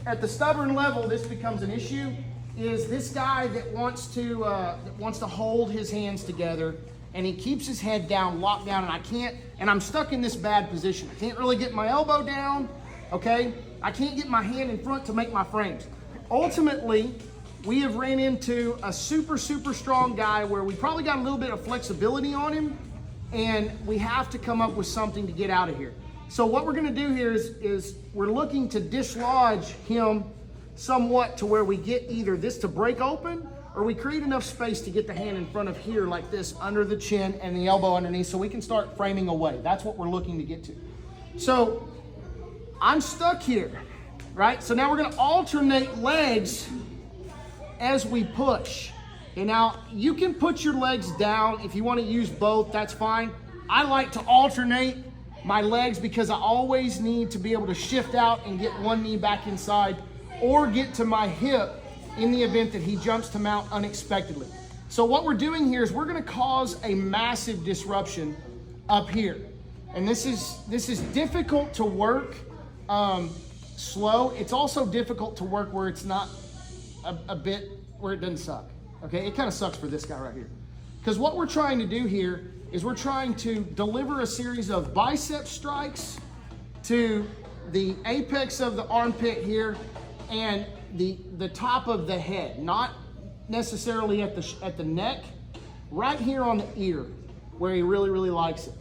at the stubborn level, this becomes an issue, is this guy that wants to hold his hands together, and he keeps his head down, locked down, and I'm stuck in this bad position. I can't really get my elbow down, okay? I can't get my hand in front to make my frames. Ultimately, we have ran into a super, super strong guy where we probably got a little bit of flexibility on him, and we have to come up with something to get out of here. So what we're gonna do here is we're looking to dislodge him somewhat to where we get either this to break open, or we create enough space to get the hand in front of here like this, under the chin and the elbow underneath, so we can start framing away. That's what we're looking to get to. So I'm stuck here, right? So now we're gonna alternate legs as we push. And now you can put your legs down if you want to use both, that's fine. I like to alternate my legs because I always need to be able to shift out and get one knee back inside or get to my hip in the event that he jumps to mount unexpectedly. So what we're doing here is we're going to cause a massive disruption up here. And this is difficult to work slow. It's also difficult to work where it's not a bit where it doesn't suck. Okay, it kind of sucks for this guy right here. Because what we're trying to do here is we're trying to deliver a series of bicep strikes to the apex of the armpit here and the top of the head, not necessarily at the neck, right here on the ear where he really, really likes it.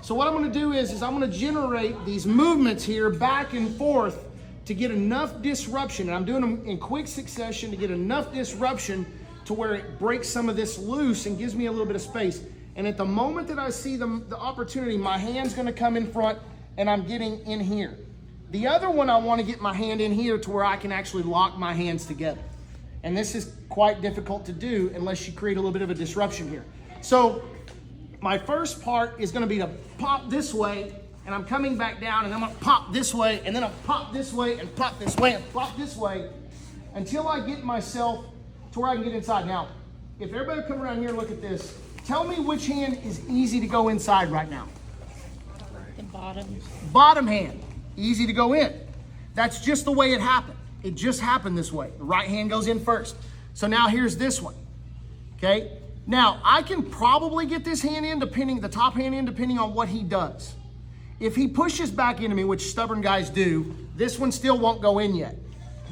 So what I'm gonna do is I'm gonna generate these movements here back and forth to get enough disruption, and I'm doing them in quick succession to get enough disruption to where it breaks some of this loose and gives me a little bit of space. And at the moment that I see the opportunity, my hand's gonna come in front and I'm getting in here. The other one, I wanna get my hand in here to where I can actually lock my hands together. And this is quite difficult to do unless you create a little bit of a disruption here. So my first part is gonna be to pop this way, and I'm coming back down, and I'm gonna pop this way, and then I'll pop this way, and pop this way, and pop this way, until I get myself to where I can get inside. Now, if everybody come around here and look at this, tell me which hand is easy to go inside right now. The bottom. Bottom hand, easy to go in. That's just the way it happened. It just happened this way. The right hand goes in first. So now here's this one, okay? Now, I can probably get this hand in, the top hand in, depending on what he does. If he pushes back into me, which stubborn guys do, this one still won't go in yet.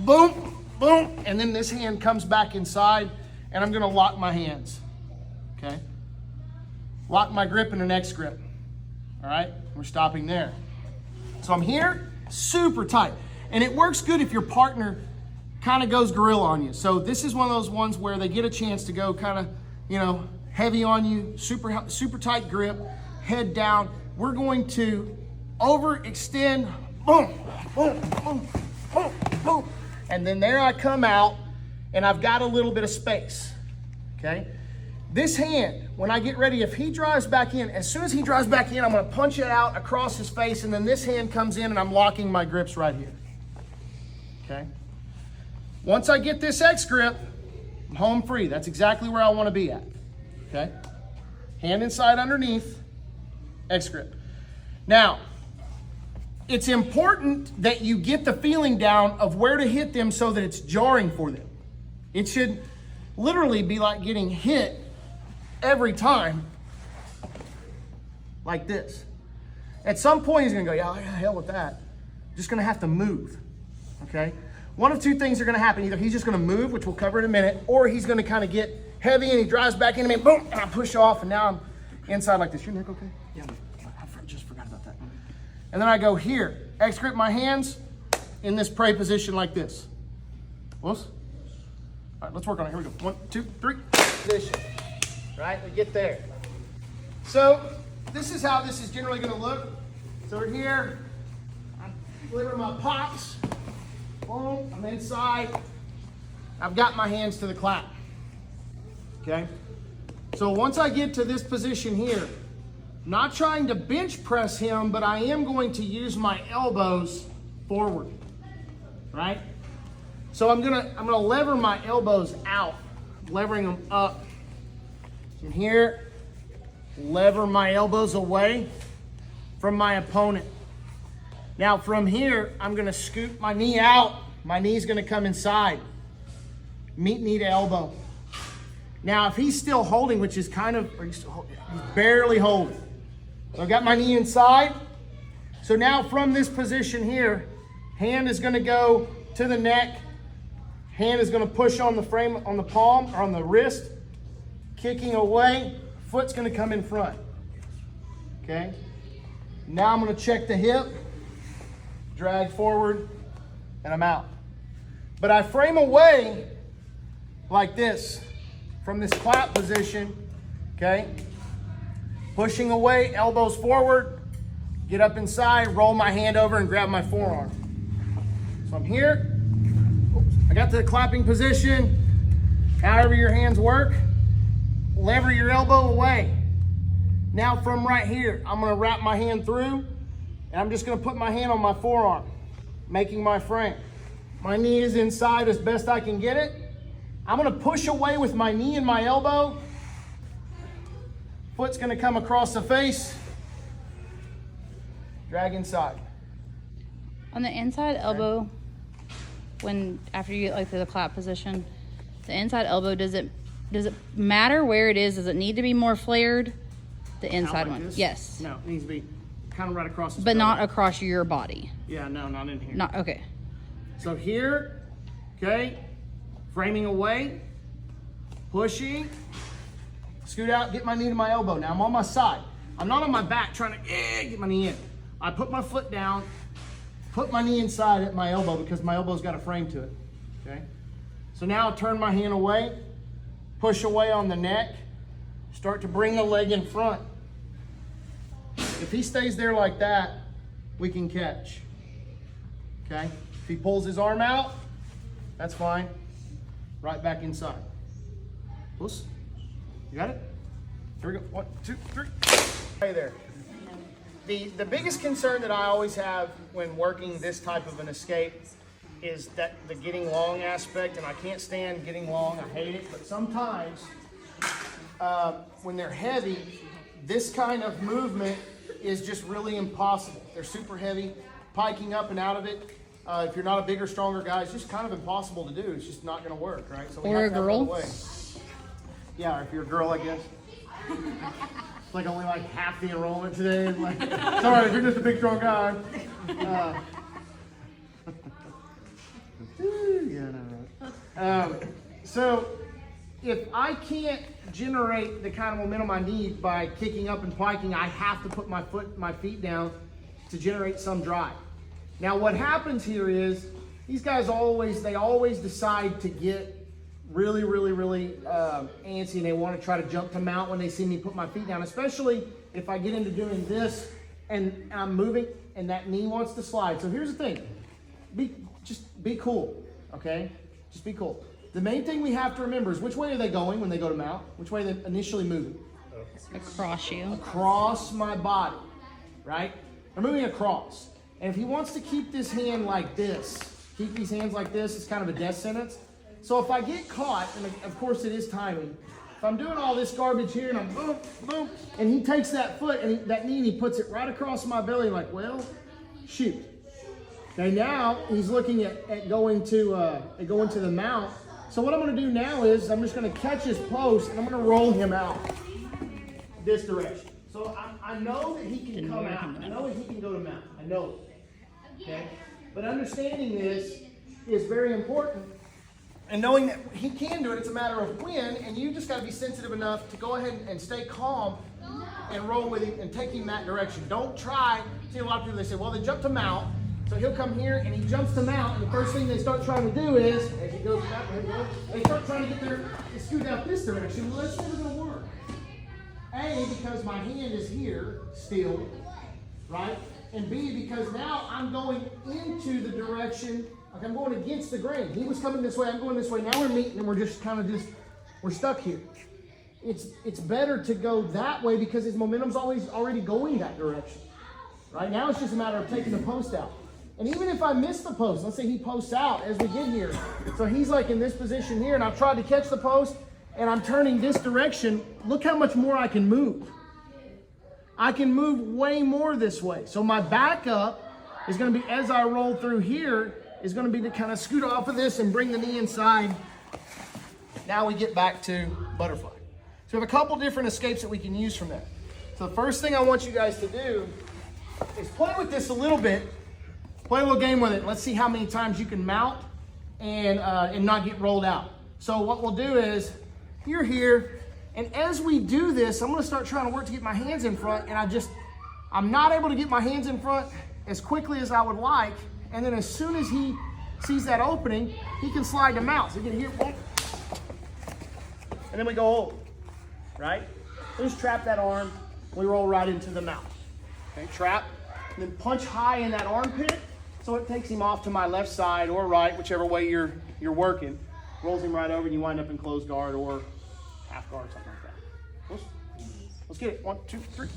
Boom, boom, and then this hand comes back inside, and I'm gonna lock my hands, okay? Lock my grip in the next grip, all right? We're stopping there. So I'm here, super tight. And it works good if your partner kind of goes gorilla on you. So this is one of those ones where they get a chance to go kind of, you know, heavy on you, super tight grip, head down. We're going to overextend, boom, boom, boom, boom, boom. And then there I come out, and I've got a little bit of space, okay? This hand, when I get ready, if he drives back in, as soon as he drives back in, I'm gonna punch it out across his face, and then this hand comes in, and I'm locking my grips right here, okay? Once I get this X grip, I'm home free. That's exactly where I wanna be at, okay? Hand inside underneath, X grip. Now, it's important that you get the feeling down of where to hit them so that it's jarring for them. It should literally be like getting hit every time like this. At some point, he's gonna go, yeah, hell with that. Just gonna have to move, okay? One of two things are gonna happen. Either he's just gonna move, which we'll cover in a minute, or he's gonna kind of get heavy and he drives back into me, boom, and I push off, and now I'm inside like this. Your neck okay? Yeah, I just forgot about that. And then I go here, X grip my hands in this prey position like this. Whoops. All right, let's work on it. Here we go. 1, 2, 3. Position. Right, we get there. So this is how this is generally gonna look. So we're here, I'm delivering my pops. Boom, I'm inside. I've got my hands to the clap, okay? So once I get to this position here, I'm not trying to bench press him, but I am going to use my elbows forward, right? So I'm gonna lever my elbows out, levering them up. And here, lever my elbows away from my opponent. Now from here, I'm gonna scoop my knee out My knee's gonna come inside. Meet knee to elbow. Now, if he's still holding, which is kind of, he's barely holding. So I've got my knee inside. So now from this position here, hand is gonna go to the neck. Hand is gonna push on the frame, on the palm, or on the wrist. Kicking away, foot's gonna come in front. Okay? Now I'm gonna check the hip, drag forward, and I'm out. But I frame away like this from this clap position, okay? Pushing away, elbows forward, get up inside, roll my hand over and grab my forearm. So I'm here, oops, I got to the clapping position, however your hands work, lever your elbow away. Now from right here, I'm gonna wrap my hand through and I'm just gonna put my hand on my forearm, making my frame. My knee is inside as best I can get it. I'm gonna push away with my knee and my elbow. Foot's gonna come across the face. Drag inside. On the inside elbow, after you get like to the clap position, the inside elbow, does it matter where it is? Does it need to be more flared? The inside like one, this? yes. No, it needs to be kind of right across the But not across your body. Yeah, no, not in here. Not okay. So here, okay, framing away, pushing, scoot out, get my knee to my elbow. Now I'm on my side. I'm not on my back trying to get my knee in. I put my foot down, put my knee inside at my elbow because my elbow's got a frame to it, okay? So now I turn my hand away, push away on the neck, start to bring the leg in front. If he stays there like that, we can catch, okay? If he pulls his arm out, that's fine. Right back inside. Puss. You got it? Here we go. 1, 2, 3. Hey there. The biggest concern that I always have when working this type of an escape is that the getting long aspect, and I can't stand getting long. I hate it. But sometimes when they're heavy, this kind of movement is just really impossible. They're super heavy. Piking up and out of it, if you're not a bigger, stronger guy, it's just kind of impossible to do. It's just not going to work, right? So we or have a to girl. have another way. Yeah, or if you're a girl, I guess. It's like only like half the enrollment today. It's like, sorry, if you're just a big, strong guy. Yeah, no, right. So if I can't generate the kind of momentum I need by kicking up and piking, I have to put my feet down to generate some drive. Now what happens here is these guys always decide to get really antsy, and they want to try to jump to mount when they see me put my feet down, especially if I get into doing this and I'm moving and that knee wants to slide. So here's the thing, just be cool, okay? Just be cool. The main thing we have to remember is which way are they going when they go to mount? Which way are they initially moving? Across you. Across my body, right? They're moving across. And if he wants to keep this hand like this, keep these hands like this, it's kind of a death sentence. So if I get caught, and of course it is timing, if I'm doing all this garbage here and I'm boom, boom, and he takes that foot and that knee and he puts it right across my belly, like, well, shoot. Okay, now he's looking at going to the mount. So what I'm gonna do now is I'm just gonna catch his post and I'm gonna roll him out this direction. So I know that he can come out. I know that he can go to mount. I know it. Okay? But understanding this is very important. And knowing that he can do it, it's a matter of when, and you just got to be sensitive enough to go ahead and stay calm and roll with him and take him that direction. Don't try. See, a lot of people, they say, well, they jump to mount, so he'll come here and he jumps to mount, and the first thing they start trying to do is, as he goes back, they start trying to get their scoot out this direction. Well, that's never going to work. A, because my hand is here still, right? And B, because now I'm going into the direction, like I'm going against the grain. He was coming this way, I'm going this way. Now we're meeting and we're just kind of we're stuck here. It's better to go that way because his momentum's always already going that direction. Right now it's just a matter of taking the post out. And even if I miss the post, let's say he posts out as we get here. So he's like in this position here and I've tried to catch the post and I'm turning this direction. Look how much more I can move. I can move way more this way. So my backup is going to be, as I roll through here, is going to be to kind of scoot off of this and bring the knee inside. Now we get back to butterfly. So we have a couple different escapes that we can use from that. So the first thing I want you guys to do is play with this a little bit. Play a little game with it. Let's see how many times you can mount and not get rolled out. So what we'll do is, you're here, and as we do this, I'm gonna start trying to work to get my hands in front, and I'm not able to get my hands in front as quickly as I would like, and then as soon as he sees that opening, he can slide the mount. So you can hear, boom, and then we go hold, right? Just trap that arm, we roll right into the mount. Okay, trap, and then punch high in that armpit, so it takes him off to my left side or right, whichever way you're working. Rolls him right over, and you wind up in closed guard or half guard, something like that. Let's get it. 1, 2, 3.